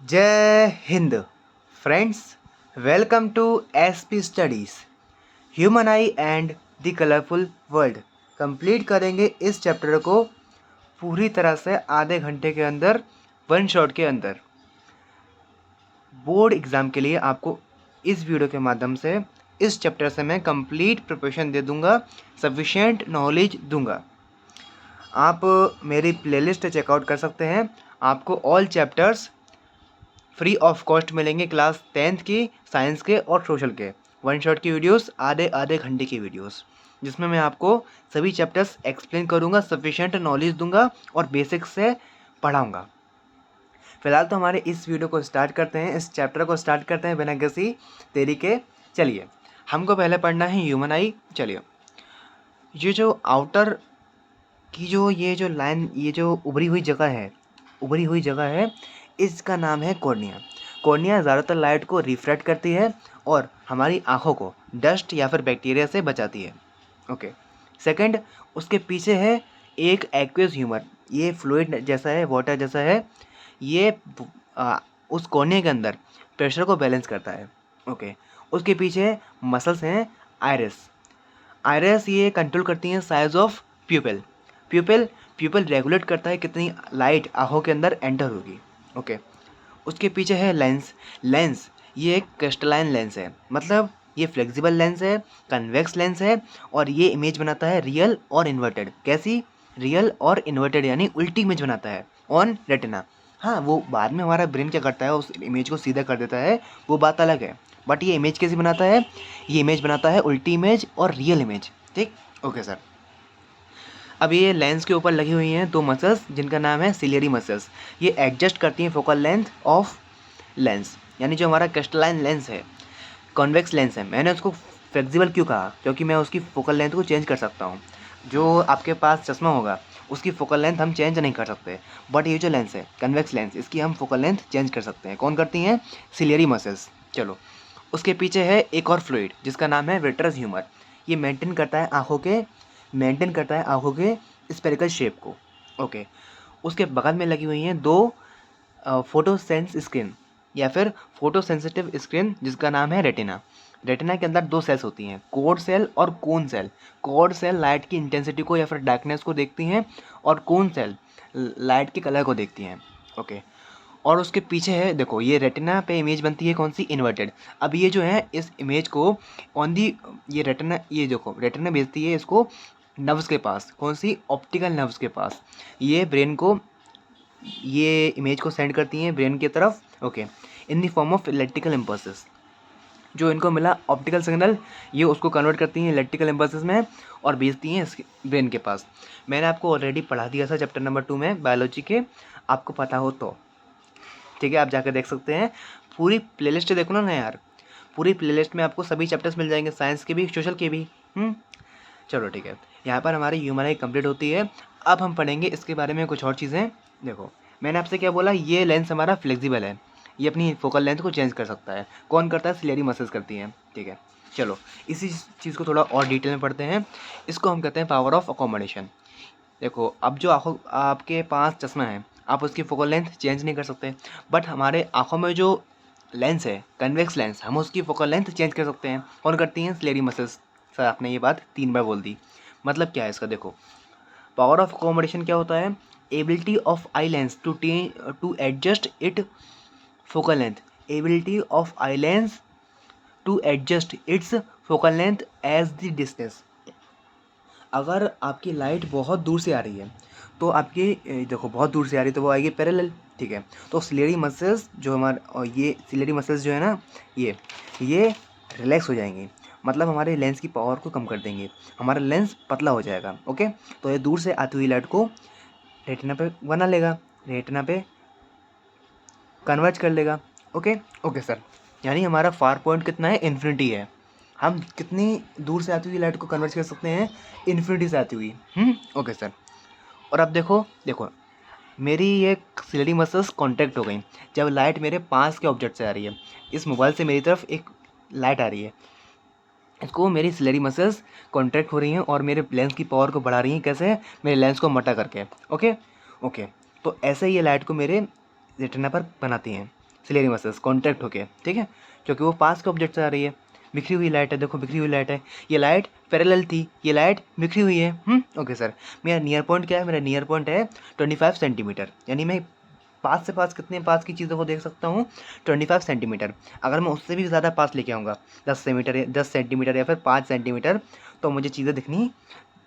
जय Hind friends, welcome to SP studies. Human eye and the colourful world complete करेंगे इस chapter को पूरी तरह से आधे घंटे के अंदर, वन शॉट के अंदर। बोर्ड एग्ज़ाम के लिए आपको इस वीडियो के माध्यम से इस चैप्टर से मैं कंप्लीट प्रिपरेशन दे दूंगा, सफिशिएंट नॉलेज दूंगा। आप मेरी प्लेलिस्ट चेकआउट कर सकते हैं। आपको all chapters free of cost मिलेंगे, क्लास 10th की, साइंस के और सोशल के। वन शॉट की वीडियोस, आधे आधे घंटे की वीडियोस, जिसमें मैं आपको सभी चैप्टर्स एक्सप्लेन करूंगा, सफिशिएंट नॉलेज दूंगा और बेसिक्स से पढ़ाऊंगा। फिलहाल तो हमारे इस वीडियो को स्टार्ट करते हैं, इस चैप्टर को स्टार्ट करते हैं बिना किसी देरी के। चलिए, हमको पहले पढ़ना है ह्यूमन आई। चलिए, ये जो आउटर की ये जो लाइन, ये जो उभरी हुई जगह है, इसका नाम है कॉर्निया। कॉर्निया ज़्यादातर लाइट को रिफ्रैक्ट करती है और हमारी आँखों को डस्ट या फिर बैक्टीरिया से बचाती है। ओके। सेकंड, उसके पीछे है एक एक्वेस ह्यूमर। ये फ्लूइड जैसा है, वाटर जैसा है। ये उस कॉर्निया के अंदर प्रेशर को बैलेंस करता है। ओके। उसके पीछे मसल्स हैं आयरस ये कंट्रोल करती हैं साइज ऑफ प्यूपिल। प्यूपिल रेगुलेट करता है कितनी लाइट आँखों के अंदर एंटर होगी। ओके। उसके पीछे है लेंस ये एक क्रिस्टलाइन लेंस है, मतलब ये फ्लेक्सिबल लेंस है, कन्वेक्स लेंस है और ये इमेज बनाता है रियल और इन्वर्टेड। कैसी? रियल और इन्वर्टेड, यानी उल्टी इमेज बनाता है ऑन रेटिना। हाँ, वो बाद में हमारा ब्रेन क्या करता है, उस इमेज को सीधा कर देता है, वो बात अलग है। बट ये इमेज कैसी बनाता है? ये इमेज बनाता है उल्टी इमेज और रियल इमेज। ठीक, ओके सर। अब ये लेंस के ऊपर लगी हुई हैं दो मसल्स, जिनका नाम है सिलियरी मसल्स। ये एडजस्ट करती हैं फोकल लेंथ ऑफ लेंस, यानी जो हमारा क्रिस्टलाइन लेंस है, कॉन्वेक्स लेंस है। मैंने उसको फ्लेक्सिबल क्यों कहा? क्योंकि मैं उसकी फोकल लेंथ को चेंज कर सकता हूँ। जो आपके पास चश्मा होगा उसकी फोकल लेंथ हम चेंज नहीं कर सकते, बट ये जो लेंस है कन्वेक्स लेंस, इसकी हम फोकल लेंथ चेंज कर सकते हैं। कौन करती हैं? Ciliary muscles. चलो, उसके पीछे है एक और फ्लूइड जिसका नाम है विट्रस ह्यूमर। ये मेंटेन करता है आँखों के स्पेरिकल शेप को। ओके। उसके बगल में लगी हुई हैं दो फोटोसेंस स्क्रीन या फिर फोटो सेंसिटिव स्क्रीन, जिसका नाम है रेटिना। रेटिना के अंदर दो सेल्स होती हैं, कोड सेल और cone cell. Code cell light की इंटेंसिटी को या फिर डार्कनेस को देखती हैं और कोन सेल लाइट के कलर को देखती हैं। ओके। और उसके पीछे है, देखो, ये रेटिना पे इमेज बनती है कौन सी? इन्वर्टेड। अब ये जो है इस इमेज को ऑन दी, ये रेटिना, ये देखो रेटिना भेजती है इसको नर्व्स के पास। कौन सी? ऑप्टिकल नर्व्स के पास। ये ब्रेन को, ये इमेज को सेंड करती हैं ब्रेन की तरफ। Okay. In the form of electrical impulses. जो इनको मिला ऑप्टिकल सिग्नल, ये उसको कन्वर्ट करती हैं इलेक्ट्रिकल इम्पल्सेस में और भेजती हैं इसके ब्रेन के पास। मैंने आपको ऑलरेडी पढ़ा दिया था चैप्टर नंबर 2 में बायोलॉजी के, आपको पता हो तो ठीक है, आप जाकर देख सकते हैं। पूरी प्लेलिस्ट देखो ना यार, पूरी प्लेलिस्ट में आपको सभी चैप्टर्स मिल जाएंगे, साइंस के भी, सोशल के भी। चलो ठीक है, यहाँ पर हमारी ह्यूमन आई कंप्लीट होती है। अब हम पढ़ेंगे इसके बारे में कुछ और चीज़ें। देखो, मैंने आपसे क्या बोला, ये लेंस हमारा फ्लेक्सिबल है, ये अपनी फोकल लेंथ को चेंज कर सकता है। कौन करता है? सिलियरी मसल्स करती हैं। ठीक है, चलो इसी चीज़ को थोड़ा और डिटेल में पढ़ते हैं। इसको हम कहते हैं पावर ऑफ अकोमोडेशन। देखो, अब जो आँखों, आपके पास चश्मा है, आप उसकी फोकल लेंथ चेंज नहीं कर सकते, बट हमारे आँखों में जो लेंस है, कन्वेक्स लेंस, हम उसकी फोकल लेंथ चेंज कर सकते हैं। कौन करती हैं? Ciliary muscles. सर, आपने ये बात 3 बार बोल दी, मतलब क्या है इसका? देखो, पावर ऑफ अकोमोडेशन क्या होता है? Ability of eye lens to adjust it focal length. Ability of eye lens to adjust its focal length as the distance. अगर आपकी लाइट बहुत दूर से आ रही है तो आपकी, देखो, बहुत दूर से आ रही है तो वो आएगी पैरेलल। ठीक है, तो सिलेरी मसल्स जो हमारे, ये सिलेरी मसल्स जो है ना, ये रिलैक्स हो जाएंगी, मतलब हमारे लेंस की पावर को कम कर देंगे, हमारा लेंस पतला हो जाएगा। ओके। तो ये दूर से आती हुई लाइट को रेटिना पे बना लेगा, रेटिना पे कन्वर्ज कर लेगा। ओके। ओके सर, यानी हमारा फार पॉइंट कितना है? इन्फिनिटी है। हम कितनी दूर से आती हुई लाइट को कन्वर्ट कर सकते हैं? इन्फिनिटी से आती हुई। Okay sir. और अब देखो मेरी ये सिलेरी मसल्स कॉन्टैक्ट हो गई। जब लाइट मेरे पास के ऑब्जेक्ट से आ रही है, इस मोबाइल से मेरी तरफ एक लाइट आ रही है, इसको मेरी सिलेरी मसल्स कॉन्ट्रैक्ट हो रही हैं और मेरे लेंस की पावर को बढ़ा रही हैं। कैसे? मेरे लेंस को मोटा करके। ओके। ओके। तो ऐसे ही ये लाइट को मेरे रेटिना पर बनाती हैं। सिलेरी मसल्स कॉन्ट्रैक्ट होके, ठीक है, क्योंकि वो पास के ऑब्जेक्ट से आ रही है। बिखरी हुई लाइट है, देखो बिखरी हुई लाइट है, ये लाइट पैरेलल थी, ये लाइट बिखरी हुई है। ओके सर, मेरा नियर पॉइंट क्या है? मेरा नियर पॉइंट है 25 सेंटीमीटर, यानी मैं पास से पास कितने पास की चीज़ों को देख सकता हूँ? 25 सेंटीमीटर। अगर मैं उससे भी ज़्यादा पास लेके आऊँगा 10 सेंटीमीटर या फिर 5 सेंटीमीटर, तो मुझे चीज़ें दिखनी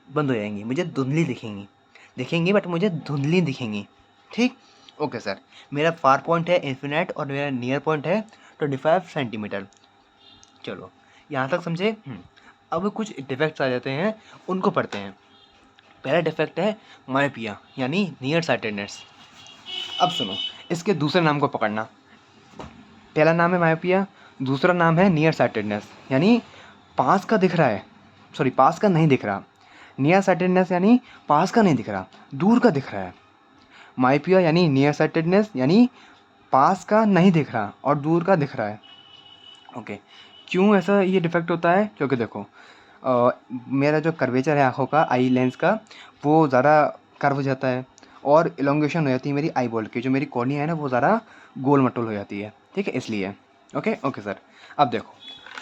बंद हो जाएंगी, मुझे धुंधली दिखेंगी बट मुझे धुंधली दिखेंगी, ठीक। ओके सर, मेरा फार पॉइंट है इन्फिनिट और मेरा नियर पॉइंट है 25 सेंटीमीटर। चलो यहाँ तक समझे। अब कुछ डिफेक्ट्स आ जाते हैं, उनको पढ़ते हैं। पहला डिफेक्ट है मायोपिया, यानी नियर साइटेडनेस। अब सुनो, इसके दूसरे नाम को पकड़ना। पहला नाम है मायोपिया, दूसरा नाम है नियर साइटेडनेस, यानी पास का दिख रहा है, सॉरी पास का नहीं दिख रहा। नियर साइटेडनेस यानी पास का नहीं दिख रहा, दूर का दिख रहा है। मायोपिया यानी नियर साइटेडनेस, यानी पास का नहीं दिख रहा और दूर का दिख रहा है। ओके, क्यों ऐसा ये डिफेक्ट होता है? क्योंकि देखो मेरा जो कर्वेचर है आँखों का, आई लेंस का, वो ज़्यादा कर्व हो जाता है और इलोंगेशन हो जाती है मेरी आई बॉल की। जो मेरी कॉर्निया है ना, वो ज़्यादा गोल मटोल हो जाती है, ठीक है, इसलिए। ओके ओके सर, अब देखो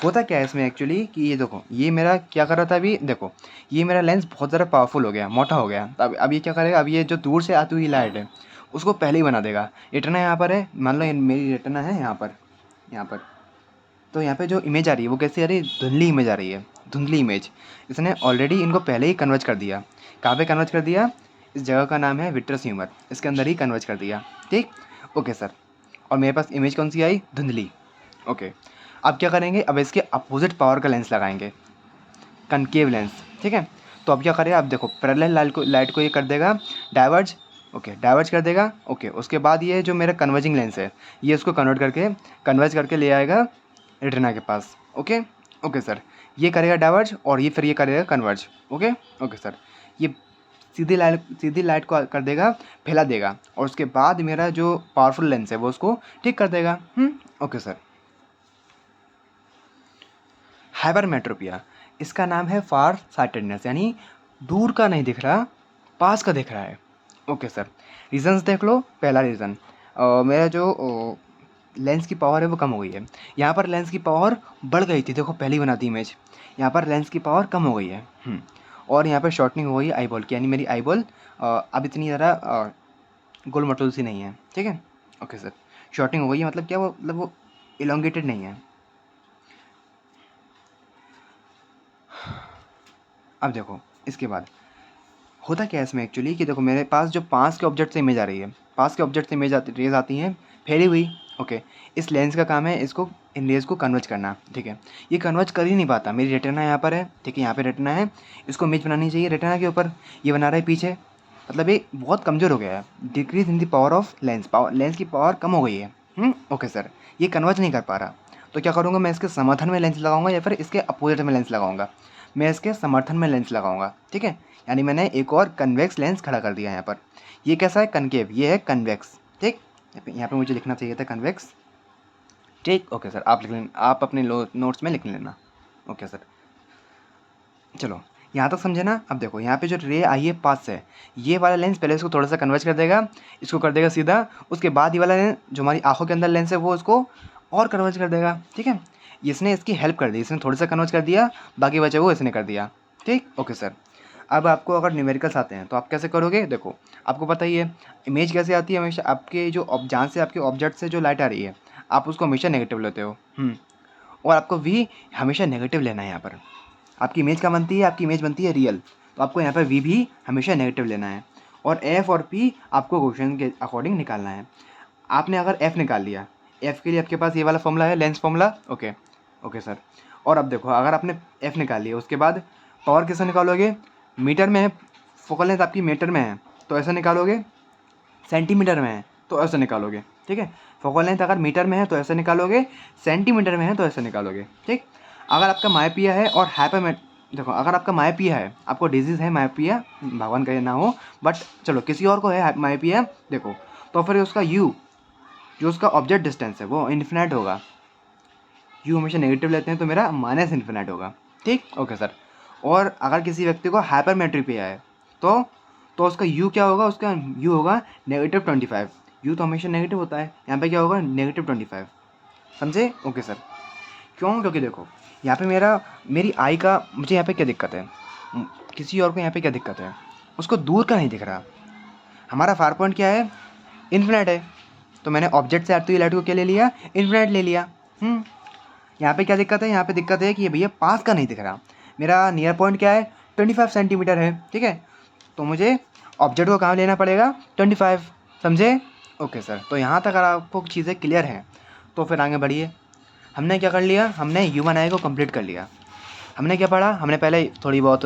होता क्या है इसमें एक्चुअली कि ये देखो, ये मेरा क्या कर रहा था अभी, देखो ये मेरा लेंस बहुत ज़्यादा पावरफुल हो गया, मोटा हो गया। अब ये क्या करेगा? अब ये जो दूर से आती हुई लाइट है उसको पहले ही बना देगा। रेटिना यहाँ पर है, मान लो मेरी रेटिना है यहाँ पर, तो यहाँ पे जो इमेज आ रही है वो कैसी आ रही है? धुंधली इमेज आ रही है, धुंधली इमेज। इसने ऑलरेडी इनको पहले ही कन्वर्ज कर दिया। कहाँ पे कन्वर्ज कर दिया? इस जगह का नाम है विट्रस ह्यूमर, इसके अंदर ही कन्वर्ज कर दिया, ठीक। ओके सर, और मेरे पास इमेज कौन सी आई? धुंधली। ओके, अब क्या करेंगे? अब इसके अपोजिट पावर का लेंस लगाएंगे, कनकेव लेंस, ठीक है। तो अब क्या करेगा? अब देखो पैरेलल लाइट को ये कर देगा डाइवर्ज, ओके डाइवर्ज कर देगा। ओके, उसके बाद ये जो मेरा कन्वर्जिंग लेंस है ये उसको कन्वर्ज करके ले आएगा रेटिना के पास। ओके ओके सर, ये करेगा डाइवर्ज और ये फिर ये करेगा कन्वर्ज। ओके ओके सर, ये सीधी लाइट को कर देगा, फैला देगा, और उसके बाद मेरा जो पावरफुल लेंस है वो उसको ठीक कर देगा। Okay sir. हाइपरमेट्रोपिया, इसका नाम है फार साइटेडनेस, यानी दूर का नहीं दिख रहा, पास का दिख रहा है। ओके सर, रीजंस देख लो। पहला रीज़न, मेरा जो लेंस की पावर है वो कम हो गई है। यहाँ पर लेंस की पावर बढ़ गई थी, देखो पहली बनाती इमेज, यहाँ पर लेंस की पावर कम हो गई है। और यहाँ पर शॉर्टनिंग हो गई है आई बॉल की, यानी मेरी आई बॉल अब इतनी ज़्यादा गोल मटोल सी नहीं है, ठीक है। ओके सर, शॉर्टनिंग हो गई है, मतलब क्या? वो मतलब वो इलोंगेटेड नहीं है। अब देखो इसके बाद होता क्या है इसमें एक्चुअली कि देखो मेरे पास जो पास के ऑब्जेक्ट से इमेज आ रही है, पास के ऑब्जेक्ट से इमेज रेज आती हैं फैली हुई। ओके, इस लेंस का काम है इसको, इन रेज को कन्वर्ज करना, ठीक है। ये कन्वर्ज कर ही नहीं पाता। मेरी रेटिना यहाँ पर है, ठीक है, यहाँ पे रेटिना है, इसको इमेज बनानी चाहिए रेटिना के ऊपर, ये बना रहा है पीछे, मतलब ये बहुत कमज़ोर हो गया है। Decrease in the power of lens, lens की पावर कम हो गई है। ओके सर, ये कन्वर्ज नहीं कर पा रहा, तो क्या करूँगा? मैं इसके समर्थन में लेंस लगाऊंगा या फिर इसके अपोजिट में लेंस लगाऊंगा? मैं इसके समर्थन में लेंस लगाऊंगा, ठीक है। यानी मैंने एक और कन्वेक्स लेंस खड़ा कर दिया यहाँ पर। ये कैसा है? कनकेव, ये है कन्वेक्स, ठीक। यहाँ पे मुझे लिखना चाहिए था कन्वेक्स, ठीक। ओके सर, आप लिख लेना, आप अपने नोट्स में लिख लेना। ओके सर, चलो यहाँ तक समझे ना। अब देखो यहाँ पे जो रे आई है पास से, ये वाला लेंस पहले इसको थोड़ा सा कन्वर्ज कर देगा, इसको कर देगा सीधा, उसके बाद ये वाला लेंस जो हमारी आंखों के अंदर लेंस है वो इसको और कन्वर्ज कर देगा, ठीक है। इसने इसकी हेल्प कर दी, इसने थोड़ा सा कन्वर्ज कर दिया, बाकी बचे वो इसने कर दिया, ठीक। ओके सर, अब आपको अगर न्यूमेरिकल्स आते हैं तो आप कैसे करोगे? देखो आपको पता ही है इमेज कैसे आती है, हमेशा आपके जो जहाँ से आपके ऑब्जेक्ट से जो लाइट आ रही है आप उसको हमेशा नेगेटिव लेते हो। और आपको वी हमेशा नेगेटिव लेना है। यहाँ पर आपकी इमेज क्या बनती है? आपकी इमेज बनती है रियल, तो आपको यहाँ पर वी भी हमेशा नेगेटिव लेना है। और एफ और पी आपको क्वेश्चन के अकॉर्डिंग निकालना है। आपने अगर एफ निकाल लिया, एफ के लिए आपके पास ये वाला फॉर्मूला है, lens formula. Okay okay sir, और अब देखो अगर आपने एफ निकाल लिया, उसके बाद पावर कैसे निकालोगे? मीटर में है, फोकल लेंथ आपकी मीटर में है तो ऐसा निकालोगे, सेंटीमीटर में है तो ऐसे निकालोगे, ठीक है। फोकल लेंथ अगर मीटर में है तो ऐसे निकालोगे, सेंटीमीटर में है तो ऐसे निकालोगे, ठीक। अगर आपका मायोपिया है और देखो अगर आपका मायोपिया है, आपको डिजीज़ है मायोपिया, भगवान का ना हो, बट चलो किसी और को है मायोपिया, देखो तो फिर उसका यू, जो उसका ऑब्जेक्ट डिस्टेंस है वो इन्फिनाइट होगा। यू हमेशा नेगेटिव लेते हैं तो मेरा माइनस इन्फिनाइट होगा, ठीक। ओके सर, और अगर किसी व्यक्ति को हाइपरमेट्रोपिया है तो उसका यू क्या होगा? उसका यू होगा -25, यू तो हमेशा नेगेटिव होता है, यहाँ पे क्या होगा -25, समझे? Okay sir. क्यों? क्योंकि देखो यहाँ पे मेरी आई का मुझे यहाँ पे क्या दिक्कत है, किसी और को यहाँ पे क्या दिक्कत है, उसको दूर का नहीं दिख रहा। हमारा फार पॉइंट क्या है, इन्फिनिट है, तो मैंने ऑब्जेक्ट से आती हुई लाइट को क्या ले लिया, इन्फिनिट ले लिया। यहाँ पे क्या दिक्कत है, यहाँ पे दिक्कत है कि ये भैया पास का नहीं दिख रहा। मेरा नियर पॉइंट क्या है, 25 सेंटीमीटर है, ठीक है, तो मुझे ऑब्जेक्ट को कहाँ लेना पड़ेगा, 25, समझे? Okay sir. तो यहाँ तक अगर आपको चीज़ें क्लियर हैं तो फिर आगे बढ़िए। हमने क्या कर लिया, हमने ह्यूमन आई को कंप्लीट कर लिया। हमने क्या पढ़ा, हमने पहले थोड़ी बहुत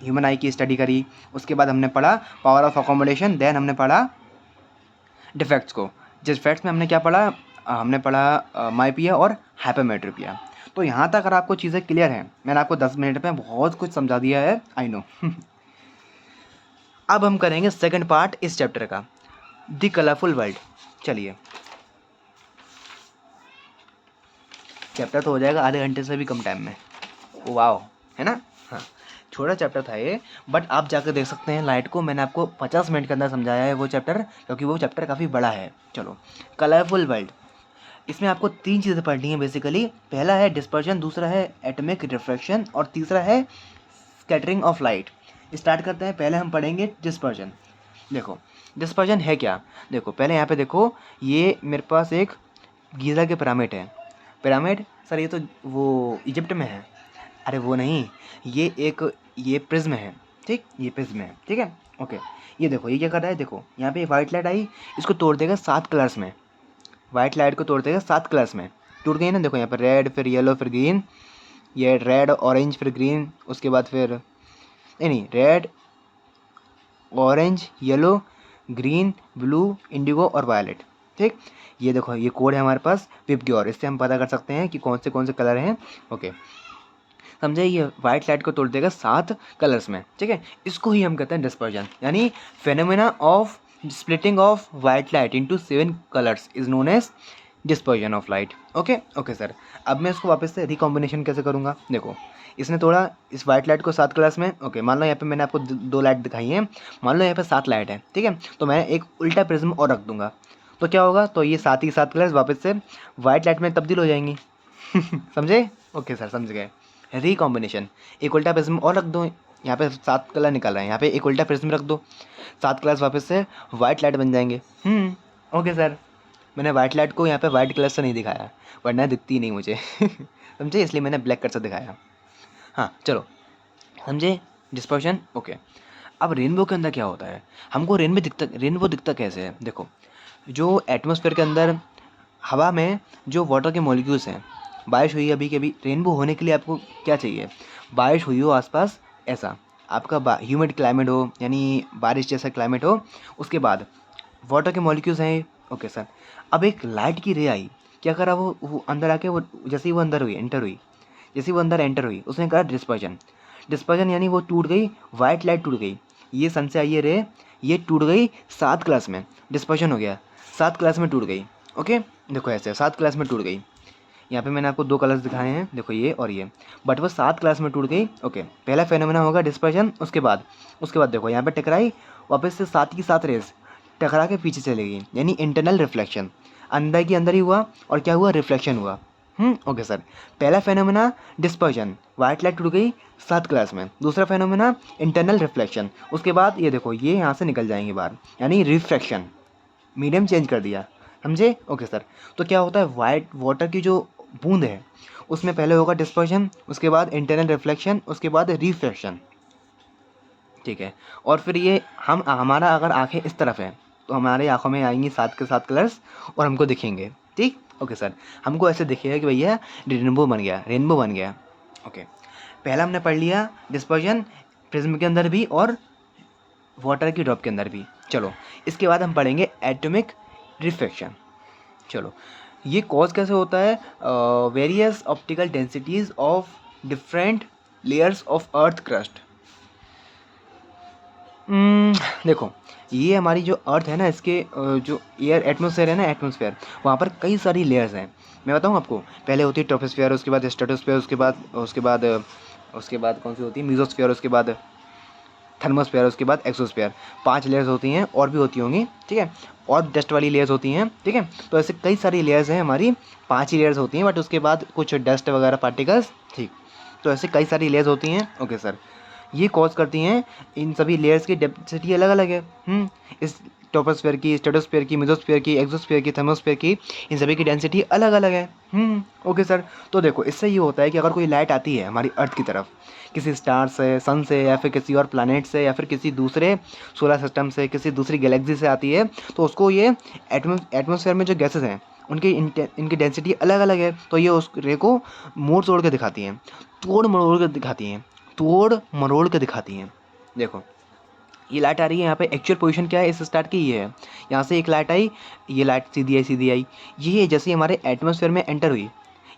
ह्यूमन आई की स्टडी करी, उसके बाद हमने पढ़ा पावर ऑफ अकोमोडेशन, देन हमने पढ़ा डिफेक्ट्स को। जिस फैक्ट्स में हमने क्या पढ़ा, हमने पढ़ा माइपिया और हाइपरमेट्रोपिया। तो यहाँ तक अगर आपको चीज़ें क्लियर हैं, मैंने आपको 10 मिनट में बहुत कुछ समझा दिया है, आई नो। अब हम करेंगे सेकंड पार्ट इस चैप्टर का, द कलरफुल वर्ल्ड। चलिए, चैप्टर तो हो जाएगा आधे घंटे से भी कम टाइम में, वाओ, है ना? हाँ, छोटा चैप्टर था ये, बट आप जाकर देख सकते हैं लाइट को। मैंने आपको 50 मिनट के अंदर समझाया है वो चैप्टर, क्योंकि वो चैप्टर काफ़ी बड़ा है। चलो, कलरफुल वर्ल्ड, इसमें आपको 3 चीज़ें पढ़नी है बेसिकली। पहला है डिस्पर्जन, दूसरा है एटॉमिक रिफ्रैक्शन और तीसरा है स्कैटरिंग ऑफ लाइट। स्टार्ट करते हैं। पहले हम पढ़ेंगे डिस्पर्जन। देखो डिस्पर्जन है क्या, देखो पहले यहाँ पे देखो, ये मेरे पास एक गीज़ा के पिरामिड है। पिरामिड सर ये तो वो इजिप्ट में है, अरे वो नहीं, ये प्रिज्म है, ठीक, ये प्रिज्म है, ठीक है, ओके। ये देखो ये क्या कर रहा है, देखो यहाँ पे वाइट लाइट आई, इसको तोड़ देगा 7 कलर्स में, वाइट लाइट को तोड़ देगा 7 कलर्स में, टूट गई ना। देखो यहाँ पर रेड, फिर येलो, फिर ग्रीन, ये रेड ऑरेंज फिर ग्रीन, उसके बाद फिर नहीं red orange yellow green blue Indigo और वायलेट, ठीक। ये देखो ये कोड है हमारे पास पिपग्योर, इससे हम पता कर सकते हैं कि कौन से कलर हैं, ओके, समझे? ये वाइट लाइट को तोड़ देगा 7 कलर्स में, ठीक है। इसको ही हम कहते हैं डिस्पर्जन, यानी phenomena of splitting of white light into 7 colours is known as dispersion of light. Okay sir. अब मैं इसको वापस से रिकॉम्बिनेशन कैसे करूँगा, देखो इसने तोड़ा इस वाइट लाइट को 7 कलर्स में, ओके। मान लो यहाँ पे मैंने आपको 2 लाइट दिखाई हैं, मान लो यहाँ पे 7 लाइट है, ठीक है, तो मैं एक उल्टा प्रिज्म और रख दूंगा, तो क्या होगा, तो ये 7 ही 7 कलर्स वापस से वाइट लाइट में तब्दील हो जाएंगी। समझे? ओके सर, समझ गए। रिकॉम्बिनेशन, एक उल्टा प्रिज्म और रख दो, यहाँ पे 7 कलर निकल रहे हैं, यहाँ पे एक उल्टा प्रिज्म रख दो, 7 कलर्स वापस से वाइट लाइट बन जाएंगे। Okay sir. मैंने वाइट लाइट को यहाँ पे वाइट कलर से नहीं दिखाया, वरना दिखती नहीं मुझे। समझे? इसलिए मैंने ब्लैक कलर से दिखाया। हाँ चलो, समझे डिस्पर्शन, ओके। अब रेनबो के अंदर क्या होता है, हमको रेनबो दिखता कैसे है, देखो जो एटमॉस्फेयर के अंदर हवा में जो वाटर के मॉलिक्यूल्स हैं, बारिश हुई अभी के अभी, रेनबो होने के लिए आपको क्या चाहिए, बारिश हुई हो आसपास, ऐसा आपका ह्यूमिड क्लाइमेट हो, यानी बारिश जैसा क्लाइमेट हो, उसके बाद वाटर के मॉलिक्यूल्स हैं, ओके सर। अब एक लाइट की रे आई, क्या करा वो अंदर आके, वो जैसे ही वो अंदर हुई एंटर हुई, जैसे वो अंदर एंटर हुई, उसने कहा डिस्पर्जन यानी वो टूट गई, वाइट लाइट टूट गई, ये सन से आई है रे, ये टूट गई 7 क्लास में, डिस्पर्जन हो गया, 7 क्लास में टूट गई, ओके। देखो ऐसे 7 क्लास में टूट गई, यहाँ पे मैंने आपको 2 कलर्स दिखाए हैं, देखो ये और ये, बट वो 7 क्लास में टूट गई, ओके। पहला फेनोमेना होगा डिस्पर्जन, उसके बाद देखो यहाँ पे टकराई, वापस से 7 की 7 रेस टकरा के पीछे चली गई, यानी इंटरनल रिफ्लेक्शन, अंदर की अंदर ही हुआ, और क्या हुआ, रिफ्लेक्शन हुआ। Okay sir. पहला फेनोमेना डिस्पर्जन, वाइट लाइट टूट गई 7 क्लास में, दूसरा फेनोमेना इंटरनल रिफ्लेक्शन, उसके बाद ये देखो ये यहाँ से निकल जाएंगे बाहर, यानी रिफ्रैक्शन, मीडियम चेंज कर दिया, समझे? Okay sir. तो क्या होता है, वाइट वाटर की जो बूंद है उसमें पहले होगा डिस्पर्जन, उसके बाद इंटरनल रिफ्लेक्शन, उसके बाद रिफ्रैक्शन, ठीक है। और फिर ये हमारा अगर आंखें इस तरफ है तो हमारे आंखों में आएंगी 7 के 7 कलर्स और हमको दिखेंगे, ठीक। ओके सर, हमको ऐसे दिखेगा कि भैया रेनबो बन गया, ओके। पहला हमने पढ़ लिया डिस्पर्जन, प्रिज्म के अंदर भी और वाटर की ड्रॉप के अंदर भी। चलो इसके बाद हम पढ़ेंगे एटॉमिक रिफ्रैक्शन। चलो, ये कॉज कैसे होता है, various optical densities of different layers of earth crust. देखो ये हमारी जो अर्थ है ना, इसके जो एयर एटमॉस्फेयर है ना, एटमॉस्फेयर, वहाँ पर कई सारी लेयर्स हैं। मैं बताऊँ आपको, पहले होती है ट्रोपोस्फेयर, उसके बाद स्ट्रेटोस्फेयर, उसके बाद कौन सी होती है, मीजोस्फेयर, उसके बाद थर्मोस्फेयर, उसके बाद एक्सोस्फेयर, 5 लेयर्स होती हैं, और भी होती होंगी, ठीक है, और डस्ट वाली लेयर्स होती हैं, ठीक है। तो ऐसे कई सारी लेयर्स हैं, हमारी 5 ही लेयर्स होती हैं, बट उसके बाद कुछ डस्ट वगैरह पार्टिकल्स, ठीक। तो ऐसे कई सारी लेयर्स होती हैं, ओके सर। ये कॉज करती हैं, इन सभी लेयर्स की डेंसिटी अलग अलग है। इस टोपोस्फेयर की, स्ट्रेटोस्फेयर की, मेसोस्फेयर की, एक्सोस्फेयर की, थर्मोस्फेयर की, इन सभी की डेंसिटी अलग अलग है। Okay sir. तो देखो, इससे ये होता है कि अगर कोई लाइट आती है हमारी अर्थ की तरफ, किसी स्टार से, सन से, या फिर किसी और प्लैनेट से, या फिर किसी दूसरे सोलर सिस्टम से, किसी दूसरी गैलेक्सी से आती है, तो उसको ये एटमोसफेयर में जो गैसेस हैं उनकी इनकी डेंसिटी अलग अलग है, तो ये उस रे को मोड़ तोड़ के दिखाती हैं, तोड़ मरोड़ के दिखाती हैं, तोड़ मरोड़ के दिखाती हैं। देखो, ये लाइट आ रही है, यहाँ पे एक्चुअल पोजीशन क्या है इस स्टार की, ये है। यहाँ से एक लाइट आई, ये लाइट सीधी आई सीधी आई, ये जैसे हमारे एटमॉस्फेयर में एंटर हुई,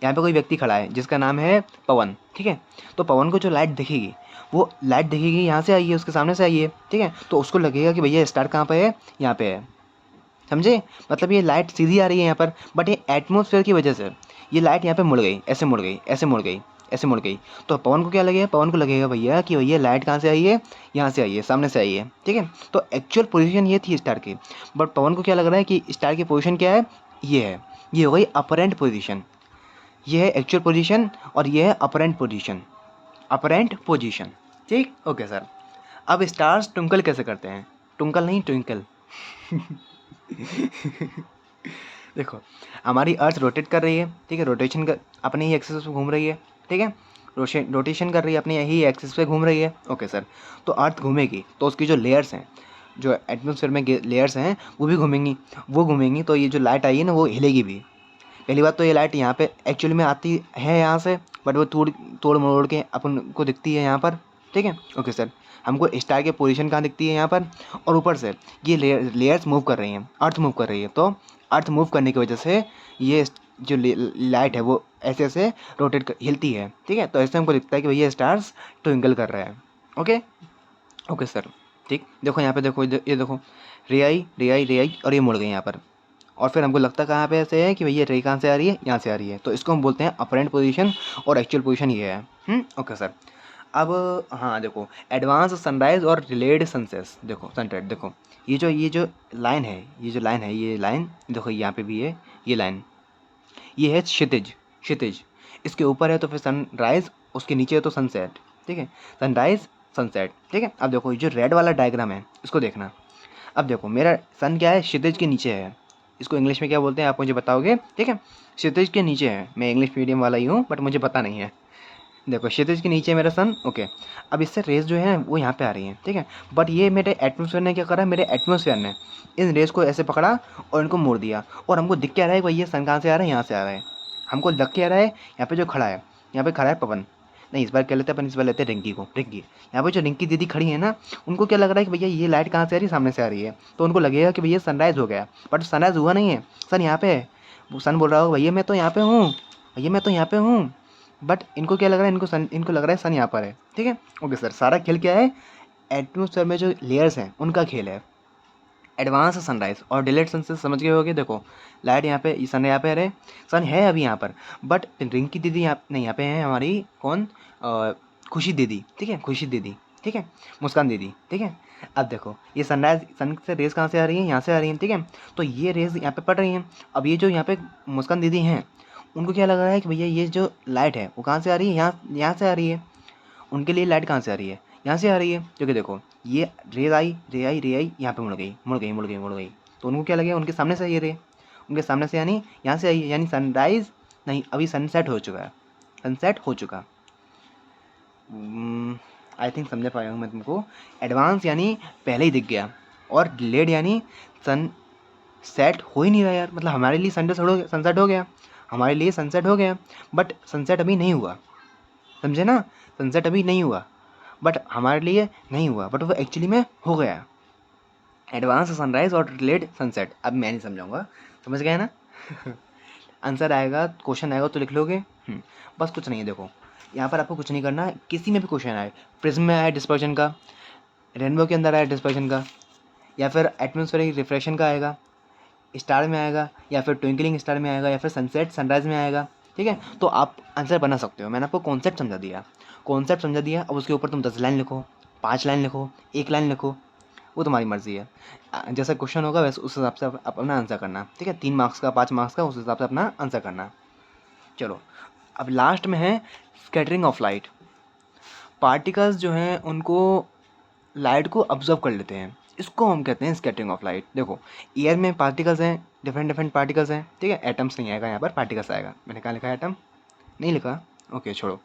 यहाँ पे कोई व्यक्ति खड़ा है जिसका नाम है पवन, ठीक है। तो पवन को जो लाइट दिखेगी, वो लाइट दिखेगी यहाँ से आई है, उसके सामने से आई है, ठीक है। तो उसको लगेगा कि भैया स्टार कहाँ पे है, यहाँ पे है, समझे। मतलब ये लाइट सीधी आ रही है यहाँ पर, बट ये एटमॉस्फेयर की वजह से ये लाइट यहाँ पे मुड़ गई, ऐसे मुड़ गई, ऐसे मुड़ गई, ऐसे मुड़ गई। तो पवन को क्या लगेगा, पवन को लगेगा भैया कि भैया लाइट कहाँ से आई है, यहाँ से आई है, सामने से आई है, ठीक है। तो एक्चुअल पोजीशन ये थी स्टार की, बट पवन को क्या लग रहा है कि स्टार की पोजीशन क्या है, ये है। ये हो गई अपरेंट पोजीशन, ये है एक्चुअल पोजीशन, और ये है अपरेंट पोजीशन, अपरेंट पोजीशन, ठीक। Okay sir. अब स्टार्स ट्विंकल कैसे करते हैं, ट्विंकल नहीं, ट्विंकल। देखो, हमारी अर्थ रोटेट कर रही है, ठीक है, रोटेशन कर अपने ही एक्सिस पे घूम रही है, ठीक है, रोटेशन कर रही है, अपने यही एक्सिस पे घूम रही है, ओके सर। तो अर्थ घूमेगी तो उसकी जो लेयर्स हैं, जो एटमॉस्फेयर में लेयर्स हैं, वो भी घूमेंगी, वो घूमेंगी, तो ये जो लाइट आई है ना, वो हिलेगी भी। पहली बात तो ये लाइट यहाँ पे एक्चुअली में आती है यहाँ से, बट वो तोड़ तोड़ मरोड़ के अपन को दिखती है यहाँ पर, ठीक है, ओके सर। हमको स्टार की पोजीशन कहाँ दिखती है, यहाँ पर, और ऊपर से ये लेयर्स मूव कर रही हैं, अर्थ मूव कर रही है, तो अर्थ मूव करने की वजह से ये जो लाइट है वो ऐसे ऐसे रोटेट कर हिलती है, ठीक है। तो ऐसे हमको दिखता है कि भैया स्टार्स ट्विंकल कर रहा है, ओके, ओके सर, ठीक। देखो यहाँ पे, देखो ये देखो, रे आई, रे आई, रे आई, और ये मुड़ गई यहाँ पर, और फिर हमको लगता कहाँ पे ऐसे है कि भैया रे कहाँ से आ रही है, यहाँ से आ रही है, तो इसको हम बोलते हैं अपरेंट पोजीशन, और एक्चुअल पोजीशन ये है। Okay sir. अब हाँ देखो, एडवांस सनराइज और डिलेड सनसेट, देखो सनसेट, देखो ये जो लाइन है, ये जो लाइन है, ये लाइन देखो यहाँ पे भी है, ये लाइन, ये है क्षितिज, क्षितिज, इसके ऊपर है तो फिर सनराइज, उसके नीचे है तो सनसेट, ठीक है, सनराइज सनसेट, ठीक है। अब देखो, ये जो रेड वाला डायग्राम है इसको देखना। अब देखो, मेरा सन क्या है, क्षितिज के नीचे है, इसको इंग्लिश में क्या बोलते हैं आप मुझे बताओगे, ठीक है। क्षितिज के नीचे है, मैं इंग्लिश मीडियम वाला ही हूँ, बट मुझे पता नहीं है। देखो, क्षितिज के नीचे मेरा सन, ओके। अब इससे रेस जो है वो यहाँ पे आ रही हैं, ठीक है, बट ये मेरे एटमोसफेयर ने क्या करा, मेरे एटमोसफेयर ने इन रेस को ऐसे पकड़ा और इनको मोड़ दिया, और हमको दिख क्या रहा है, भाई ये सन कहाँ से आ रहा है, यहाँ से आ रहा है। हमको लग क्या रहा है, यहाँ पे जो खड़ा है, यहाँ पे खड़ा है पवन, नहीं इस बार क्या लेते हैं अपन, इस बार लेते हैं रिंकी को, रिंकी। यहाँ पे जो रिंकी दीदी खड़ी है ना, उनको क्या लग रहा है कि भैया ये लाइट कहाँ से आ रही है, सामने से आ रही है, तो उनको लगेगा कि भैया सनराइज़ हो गया, बट सनराइज़ हुआ नहीं है, सन यहाँ पे है। वो सन बोल रहा होगा भैया मैं तो यहाँ पे हूँ, भैया मैं तो यहाँ पे हूँ, बट इनको क्या लग रहा है, इनको लग रहा है सन यहाँ पर है, ठीक है, ओके सर। सारा खेल क्या है, एटमोसफेयर में जो लेयर्स हैं उनका खेल है। एडवांस सनराइज और डिलेट सनसेट समझ गए होगे। देखो, लाइट यहाँ पे, सन यहाँ पे, अरे सन है अभी यहाँ पर, बट रिंकी दीदी यहाँ नहीं, यहाँ पे है हमारी कौन, खुशी दीदी, ठीक है, खुशी दीदी, ठीक है, मुस्कान दीदी, ठीक है। अब देखो, ये सनराइज, सन से रेस कहाँ से आ रही है, यहाँ से आ रही है, ठीक है। तो ये रेस यहाँ पे पड़ रही हैं। अब ये जो यहाँ पे मुस्कान दीदी हैं, उनको क्या लग रहा है कि भैया ये जो लाइट है वो कहाँ से आ रही है, यहाँ से आ रही है। उनके लिए लाइट कहाँ से आ रही है, यहाँ से आ रही है, क्योंकि देखो ये रे आई, रे आई, रे आई, यहाँ पे मुड़ गई, मुड़ गई, मुड़ गई, मुड़ गई, तो उनको क्या लगेगा, उनके सामने से आई है रे, उनके सामने से, यानी यहाँ से आई है, यानी सनराइज नहीं, अभी सनसेट हो चुका है, सनसेट हो चुका। आई थिंक समझ पाया हूँ मैं तुमको। एडवांस यानी पहले ही दिख गया, और डिलेड यानी सन सेट हो ही नहीं रहा यार, मतलब हमारे लिए सनसेट हो गया, हमारे लिए सनसेट हो गया, बट सनसेट अभी नहीं हुआ, समझे ना, सनसेट अभी नहीं हुआ, बट हमारे लिए नहीं हुआ, बट वो एक्चुअली में हो गया। एडवांस सनराइज और डिलेड सनसेट, अब मैं नहीं समझाऊंगा, समझ गए ना। आंसर आएगा, क्वेश्चन आएगा तो लिख लोगे। बस कुछ नहीं है, देखो यहाँ पर आपको कुछ नहीं करना है, किसी में भी क्वेश्चन आए, प्रिज्म में आए डिस्पर्जन का, रेनबो के अंदर आए डिस्पर्जन का, या फिर एटमॉस्फेरिक रिफ्रैक्शन का आएगा, स्टार में आएगा, या फिर ट्विंकलिंग स्टार में आएगा, या फिर सनसेट सनराइज में आएगा, ठीक है, तो आप आंसर बना सकते हो। मैंने आपको कॉन्सेप्ट समझा दिया, कॉन्सेप्ट समझा दिया, अब उसके ऊपर तुम 10 लाइन लिखो, 5 लाइन लिखो, 1 लाइन लिखो, वो तुम्हारी मर्ज़ी है। जैसा क्वेश्चन होगा वैसे उस हिसाब से आप अपना आंसर करना, ठीक है। 3 मार्क्स का, 5 मार्क्स का, उस हिसाब से अपना आंसर करना। चलो, अब लास्ट में है स्कैटरिंग ऑफ लाइट। पार्टिकल्स जो हैं उनको लाइट को ऑब्जर्व कर लेते हैं, इसको हम कहते हैं स्कैटरिंग ऑफ लाइट। देखो, एयर में पार्टिकल्स हैं, डिफरेंट डिफरेंट पार्टिकल्स हैं, ठीक है। एटम्स नहीं आएगा यहाँ पर, पार्टिकल्स आएगा। मैंने कहाँ लिखा है एटम? नहीं लिखा, ओके छोड़ो।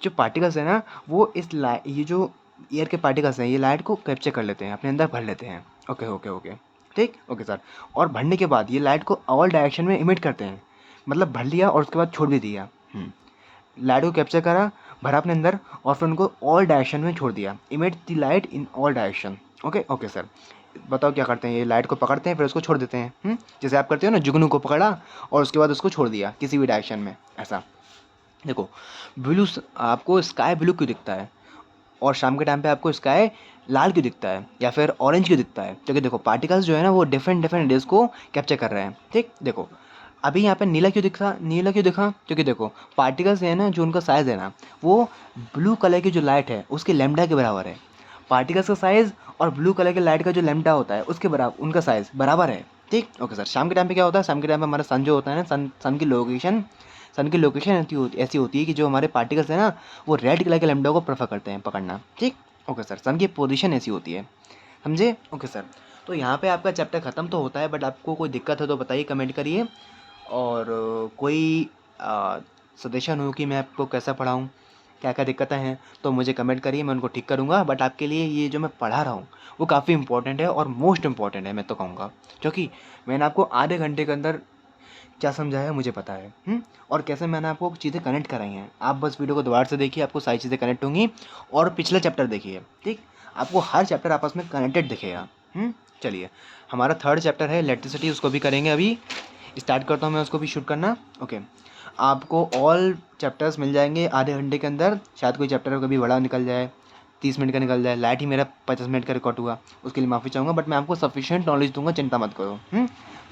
जो पार्टिकल्स है ना, वो ये जो एयर के पार्टिकल्स हैं, ये लाइट को कैप्चर कर लेते हैं, अपने अंदर भर लेते हैं। ओके ओके ओके, ठीक, ओके सर। और भरने के बाद ये लाइट को ऑल डायरेक्शन में इमिट करते हैं, मतलब भर लिया और उसके बाद छोड़ भी दिया। लाइट को कैप्चर करा, भरा अपने अंदर, और फिर उनको ऑल डायरेक्शन में छोड़ दिया। Emit the light in all direction. Okay okay sir. बताओ क्या करते हैं, ये लाइट को पकड़ते हैं फिर उसको छोड़ देते हैं। जैसे आप करते हो ना, जुगनू को पकड़ा और उसके बाद उसको छोड़ दिया किसी भी डायरेक्शन में, ऐसा। देखो, ब्लू आपको स्काई ब्लू क्यों दिखता है और शाम के टाइम पे आपको स्काई लाल क्यों दिखता है या फिर ऑरेंज क्यों दिखता है? क्योंकि देखो, पार्टिकल्स जो है ना वो डिफरेंट डिफरेंट रेज को कैप्चर कर रहे हैं, ठीक। देखो, अभी यहाँ पे नीला क्यों दिखा? क्योंकि देखो, पार्टिकल्स है ना, जो उनका साइज़ है ना, वो ब्लू कलर की जो लाइट है उसके लैम्डा के बराबर है। पार्टिकल्स का साइज़ और ब्लू कलर के लाइट का जो लैम्डा होता है उसके बराबर, उनका साइज़ बराबर है, ठीक। Okay sir. शाम के टाइम पे क्या होता है? शाम के टाइम पे हमारा सन जो होता है ना, सन की लोकेशन ऐसी होती है कि जो हमारे पार्टिकल्स है ना, वो रेड कलर के लैम्डा को प्रेफर करते हैं पकड़ना, ठीक। Okay sir. सन की पोजीशन ऐसी होती है, समझे? Okay sir. तो यहाँ पे आपका चैप्टर ख़त्म तो होता है, बट आपको कोई दिक्कत है तो बताइए, कमेंट करिए। और कोई सजेशन हो कि मैं आपको कैसा पढ़ाऊँ, क्या क्या दिक्कतें हैं, तो मुझे कमेंट करिए, मैं उनको ठीक करूँगा। बट आपके लिए ये जो मैं पढ़ा रहा हूँ वो काफ़ी इंपॉर्टेंट है और मोस्ट इम्पॉर्टेंट है, मैं तो कहूँगा, क्योंकि मैंने आपको आधे घंटे के अंदर क्या समझाया मुझे पता है। और कैसे मैंने आपको चीज़ें कनेक्ट कराई हैं। आप बस वीडियो को दोबारा से देखिए, आपको सारी चीज़ें कनेक्ट होंगी। और पिछला चैप्टर देखिए, ठीक, आपको हर चैप्टर आपस में कनेक्टेड दिखेगा। चलिए, हमारा 3rd चैप्टर है इलेक्ट्रिसिटी, उसको भी करेंगे। अभी स्टार्ट करता हूँ मैं उसको भी शूट करना। ओके, आपको ऑल चैप्टर्स मिल जाएंगे आधे घंटे के अंदर। शायद कोई चैप्टर कभी बड़ा निकल जाए, 30 मिनट का निकल जाए। लाइट ही मेरा 50 मिनट का रिकॉर्ड हुआ, उसके लिए माफ़ी चाहूँगा, बट मैं आपको सफिशिएंट नॉलेज दूंगा, चिंता मत करो।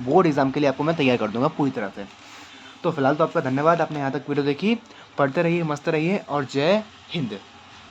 बोर्ड एग्ज़ाम के लिए आपको मैं तैयार कर दूंगा पूरी तरह से। तो फिलहाल तो आपका धन्यवाद, आपने यहाँ तक वीडियो देखी। पढ़ते रहिए, मस्त रहिए, और जय हिंद।